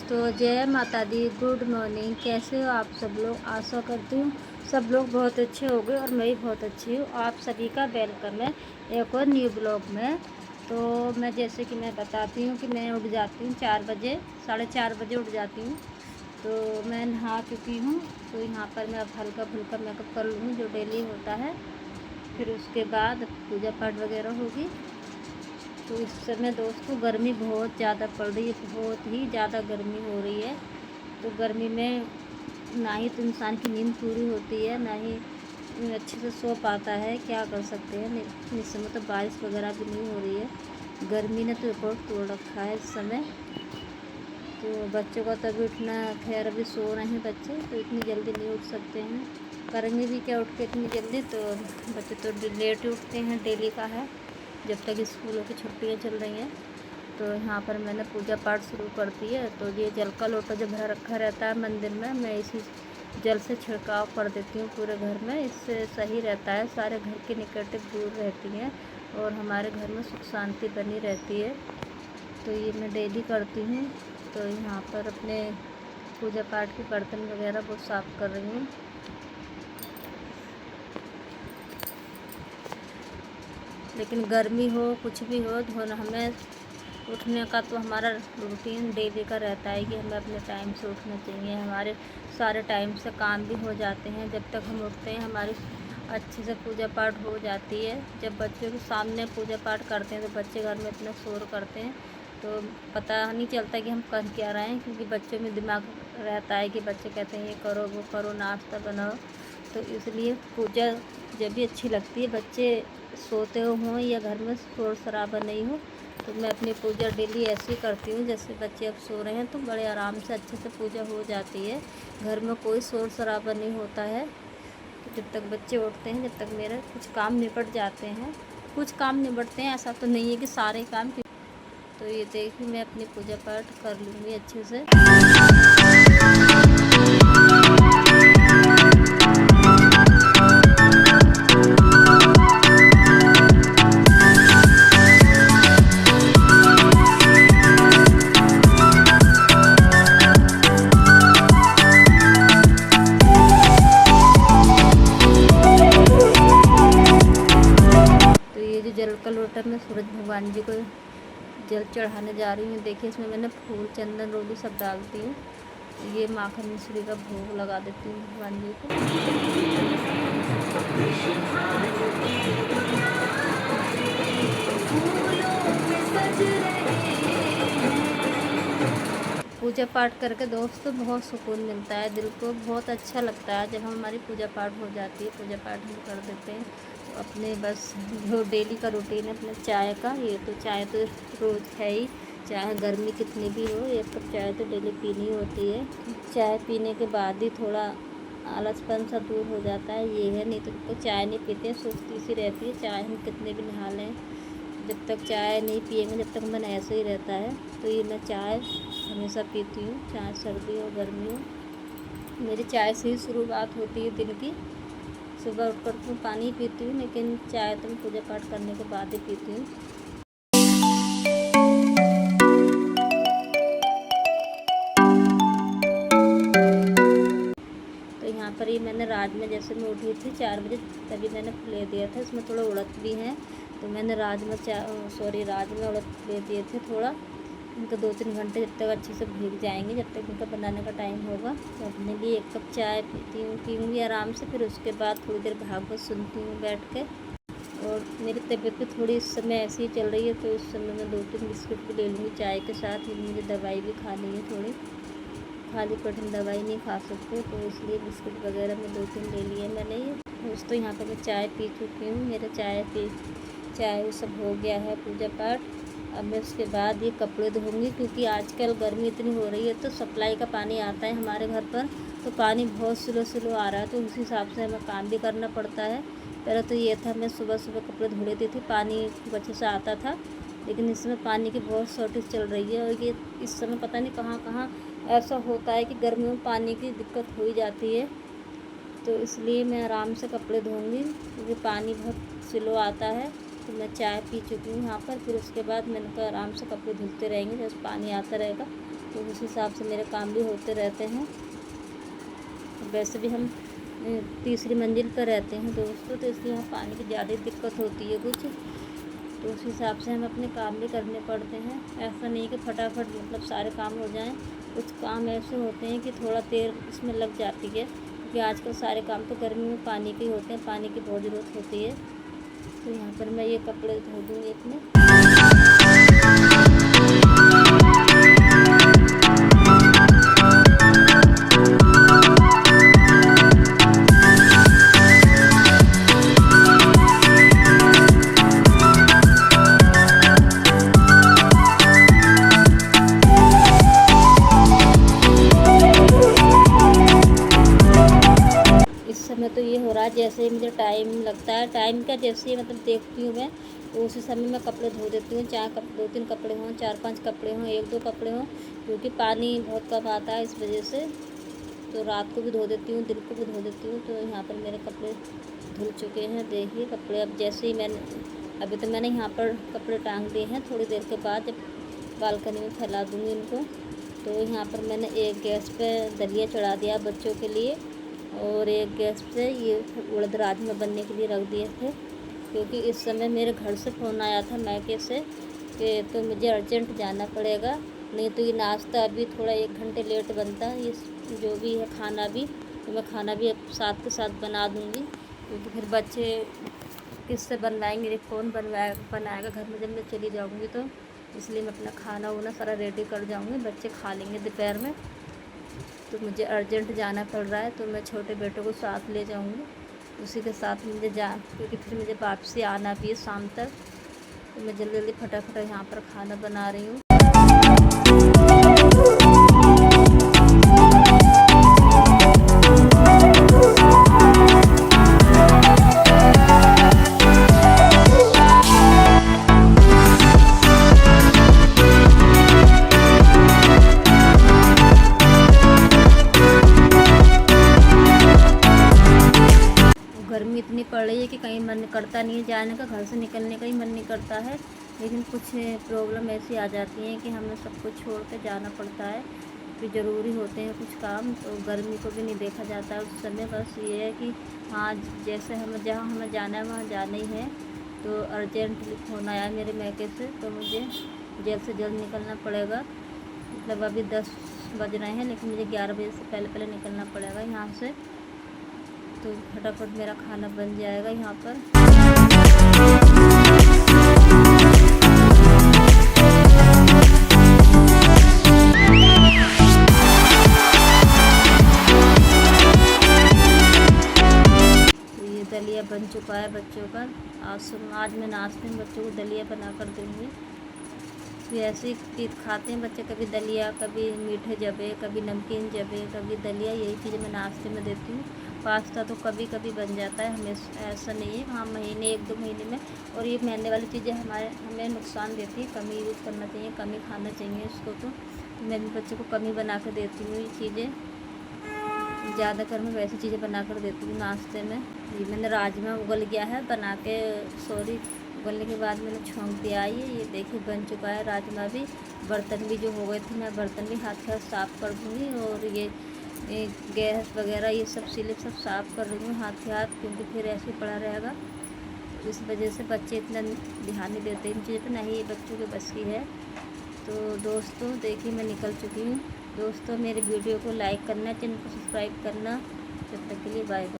तो जय माता दी, गुड मॉर्निंग। कैसे हो आप सब लोग? आशा करती हूँ सब लोग बहुत अच्छे हो गए और मैं भी बहुत अच्छी हूँ। आप सभी का वेलकम है एक और न्यू ब्लॉग में। तो मैं जैसे कि मैं बताती हूँ कि मैं उठ जाती हूँ 4 बजे, 4:30 बजे उठ जाती हूँ। तो मैं नहा चुकी हूँ। तो यहाँ पर मैं अब हल्का फुल्का मेकअप कर लूँगी जो डेली होता है। फिर उसके बाद पूजा पाठ वगैरह होगी। तो इस समय दोस्तों गर्मी बहुत ज़्यादा पड़ रही है, बहुत ही ज़्यादा गर्मी हो रही है। तो गर्मी में ना ही तो इंसान की नींद पूरी होती है, ना ही अच्छे से सो पाता है। क्या कर सकते हैं, इस समय तो बारिश वगैरह भी नहीं हो रही है। गर्मी ने तो रिकॉर्ड तोड़ रखा है इस समय। तो बच्चों का तभी उठना, खैर अभी सो रहे हैं बच्चे तो इतनी जल्दी नहीं उठ सकते हैं। करेंगे भी क्या उठ के इतनी जल्दी? तो बच्चे तो लेट ही उठते हैं, डेली का है जब तक स्कूलों की छुट्टियाँ चल रही हैं। तो यहाँ पर मैंने पूजा पाठ शुरू कर दी है। तो ये जल का लोटा जो भरा रखा रहता है मंदिर में, मैं इसी जल से छिड़काव कर देती हूँ पूरे घर में। इससे सही रहता है, सारे घर की निगेटिव दूर रहती हैं और हमारे घर में सुख शांति बनी रहती है। तो ये मैं डेली करती हूँ। तो यहाँ पर अपने पूजा पाठ के बर्तन वगैरह वो साफ़ कर रही हूँ। लेकिन गर्मी हो कुछ भी हो, धोना हमें उठने का तो हमारा रूटीन डेली का रहता है कि हमें अपने टाइम से उठना चाहिए। हमारे सारे टाइम से काम भी हो जाते हैं। जब तक हम उठते हैं हमारी अच्छे से पूजा पाठ हो जाती है। जब बच्चों के सामने पूजा पाठ करते हैं तो बच्चे घर में इतना शोर करते हैं तो पता नहीं चलता कि हम कर क्या रहे हैं, क्योंकि बच्चों में दिमाग रहता है कि बच्चे कहते हैं ये करो वो करो, नाश्ता बनाओ। तो इसलिए पूजा जब भी अच्छी लगती है, बच्चे सोते हों या घर में शोर शराबा नहीं हो। तो मैं अपनी पूजा डेली ऐसे ही करती हूँ। जैसे बच्चे अब सो रहे हैं तो बड़े आराम से अच्छे से पूजा हो जाती है। घर में कोई शोर शराबा नहीं होता है। तो जब तक बच्चे उठते हैं, जब तक मेरे कुछ काम निपट जाते हैं, कुछ काम निपटते हैं, ऐसा तो नहीं है कि सारे काम। तो ये देखिए मैं अपनी पूजा पाठ कर लूँगी अच्छे से। जल का लोटा मैं सूरज भगवान जी को जल चढ़ाने जा रही हूँ। देखिए इसमें मैंने फूल, चंदन, रोली सब डालती हूँ। ये माखन मिश्री का भोग लगा देती हूँ भगवान जी को। पूजा पाठ करके दोस्तों बहुत सुकून मिलता है, दिल को बहुत अच्छा लगता है जब हमारी पूजा पाठ हो जाती है। पूजा पाठ हम कर देते हैं तो अपने बस जो डेली का रूटीन है अपने चाय का, ये तो चाय तो रोज़ है ही, चाहे गर्मी कितनी भी हो, एक कप चाय तो डेली पीनी होती है। चाय पीने के बाद ही थोड़ा आलसपन सा दूर हो जाता है, ये है। नहीं तो चाय नहीं पीते सुस्ती सी रहती है। चाय हम कितने भी नहा लें, जब तक चाय नहीं पिएंगे जब तक मन ऐसे ही रहता है। तो ये मैं चाय हमेशा पीती हूँ, चाहे सर्दी हो गर्मी हो। मेरी चाय से ही शुरुआत होती है दिन की। सुबह उठकर तो पानी पीती हूँ, लेकिन चाय तो मैं पूजा पाठ करने के बाद ही पीती हूँ। तो यहाँ पर ही मैंने राजमा, जैसे मैं उठी थी 4 बजे तभी मैंने ले दिया था। इसमें थोड़ा उड़द भी है तो मैंने राजमा उड़द ले दिए थे थोड़ा। इनको 2-3 घंटे जब तक अच्छे से भीग जाएंगे, जब तक इनका बनाने का टाइम होगा। तो अपने लिए 1 कप चाय पीऊँगी आराम से। फिर उसके बाद थोड़ी देर भागवत सुनती हूँ बैठ के। और मेरी तबीयत भी थोड़ी इस समय ऐसी ही चल रही है तो इस समय मैं 2-3 बिस्किट भी ले लूँगी चाय के साथ। मुझे दवाई भी खानी है थोड़ी, खाली पेट हम दवाई नहीं खा सकते, तो इसलिए बिस्किट वगैरह में 2-3 ले लिए मैंने। ये दोस्तों यहाँ पर मैं चाय पी चुकी हूँ। मेरा चाय सब हो गया है पूजा पाठ। अब मैं उसके बाद ये कपड़े धोऊंगी, क्योंकि आजकल गर्मी इतनी हो रही है तो सप्लाई का पानी आता है हमारे घर पर, तो पानी बहुत स्लो आ रहा है। तो उस हिसाब से हमें काम भी करना पड़ता है। पहले तो ये था मैं सुबह सुबह कपड़े धो लेती थी, पानी अच्छे से आता था। लेकिन इस समय पानी की बहुत शॉर्टेज चल रही है और ये इस समय पता नहीं कहाँ कहाँ ऐसा होता है कि गर्मियों में पानी की दिक्कत हो ही जाती है। तो इसलिए मैं आराम से कपड़े धोऊंगी, क्योंकि पानी बहुत स्लो आता है। तो मैं चाय पी चुकी हूँ यहाँ पर। फिर उसके बाद मैंने कहा आराम से कपड़े धुलते रहेंगे, जब पानी आता रहेगा तो उस हिसाब से मेरे काम भी होते रहते हैं। वैसे भी हम तीसरी मंजिल पर रहते हैं दोस्तों, तो इसलिए यहाँ पानी की ज़्यादा दिक्कत होती है कुछ, तो उस हिसाब से हम अपने काम भी करने पड़ते हैं। ऐसा नहीं कि फटाफट मतलब सारे काम हो जाएं, कुछ काम ऐसे होते हैं कि थोड़ा देर इसमें लग जाती है, क्योंकि आजकल सारे काम तो गर्मी में पानी के ही होते हैं, पानी की बहुत ज़रूरत होती है। तो यहाँ पर मैं ये कपड़े धो दूँगी अपने। समय तो ये हो रहा है जैसे ही मुझे टाइम लगता है, टाइम का जैसे ही मतलब देखती हूँ मैं, तो उसी समय मैं कपड़े धो देती हूँ। चाहे 2-3 कपड़े हों, 4-5 कपड़े हों, 1-2 कपड़े हों, क्योंकि पानी बहुत कम आता है इस वजह से। तो रात को भी धो देती हूँ, दिन को भी धो देती हूँ। तो यहाँ पर मेरे कपड़े धुल चुके हैं, देखिए कपड़े। अब जैसे ही अभी तो मैंने यहाँ पर कपड़े टांग दिए हैं, थोड़ी देर के बाद जब बालकनी में फैला दूँगी इनको। तो यहाँ पर मैंने एक गैस पर दलिया चढ़ा दिया बच्चों के लिए, और एक गैस पे ये उड़द राजमा बनने के लिए रख दिए थे, क्योंकि इस समय मेरे घर से फ़ोन आया था मायके से कि तो मुझे अर्जेंट जाना पड़ेगा, नहीं तो ये नाश्ता अभी थोड़ा 1 घंटे लेट बनता है, ये जो भी है खाना भी, तो मैं खाना भी अब साथ के साथ बना दूँगी, क्योंकि फिर बच्चे किससे बनवाएंगे, कौन बनाएगा घर में जब मैं चली जाऊँगी। तो इसलिए मैं अपना खाना वाना सारा रेडी कर जाऊँगी, बच्चे खा लेंगे दोपहर में। तो मुझे अर्जेंट जाना पड़ रहा है, तो मैं छोटे बेटे को साथ ले जाऊँगी, उसी के साथ मुझे क्योंकि फिर मुझे वापसी आना भी है शाम तक। तो मैं जल्दी जल्दी फटाफट यहाँ पर खाना बना रही हूँ। गर्मी इतनी पड़ रही है कि कहीं मन करता नहीं है जाने का, घर से निकलने का ही मन नहीं करता है। लेकिन कुछ प्रॉब्लम ऐसी आ जाती हैं कि हमें सब कुछ छोड़ कर जाना पड़ता है, फिर ज़रूरी होते हैं कुछ काम, तो गर्मी को भी नहीं देखा जाता है उस समय। बस ये है कि हाँ, जैसे जहाँ हमें जाना है वहाँ जाना ही है। तो अर्जेंटली फ़ोन आया मेरे मैके से, तो मुझे जल्द से जल्द निकलना पड़ेगा। मतलब अभी 10 बज रहे हैं, लेकिन मुझे 11 बजे से पहले निकलना पड़ेगा यहाँ से, तो फटाफट मेरा खाना बन जाएगा यहाँ पर। तो ये दलिया बन चुका है बच्चों का। आज मैं नाश्ते में बच्चों को दलिया बना कर दूँगी। फिर ऐसे ही खाते हैं बच्चे, कभी दलिया, कभी मीठे जबे, कभी नमकीन जबे, कभी दलिया, यही चीज़ें मैं नाश्ते में देती हूँ। पास्ता तो कभी कभी बन जाता है, हमेशा ऐसा नहीं है, हाँ महीने 1-2 महीने में। और ये मैदे वाली चीज़ें हमें नुकसान देती है, कम ही यूज़ करना चाहिए, कम ही खाना चाहिए इसको। तो मैं भी बच्चे को कम ही बना कर देती हूँ ये चीज़ें, ज़्यादातर मैं वैसी चीज़ें बना कर देती हूँ नाश्ते में। ये मैंने राजमा उबल गया है उबलने के बाद मैंने छोंक दिया। ये देखिए बन चुका है राजमा भी। बर्तन भी जो हो गए थे, मैं बर्तन भी हाथ के हाथ साफ़ कर दूँगी, और ये गैस वगैरह ये सब स्लिप सब साफ़ कर रही हूँ हाथ के हाथ, क्योंकि फिर ऐसे ही पड़ा रहेगा। इस वजह से बच्चे इतना ध्यान नहीं देते इन चीज़ों पर, नहीं ये बच्चों के बस की है। तो दोस्तों देखिए मैं निकल चुकी हूँ। दोस्तों मेरे वीडियो को लाइक करना, चैनल को सब्सक्राइब करना। तब तक के लिए बाय बाय।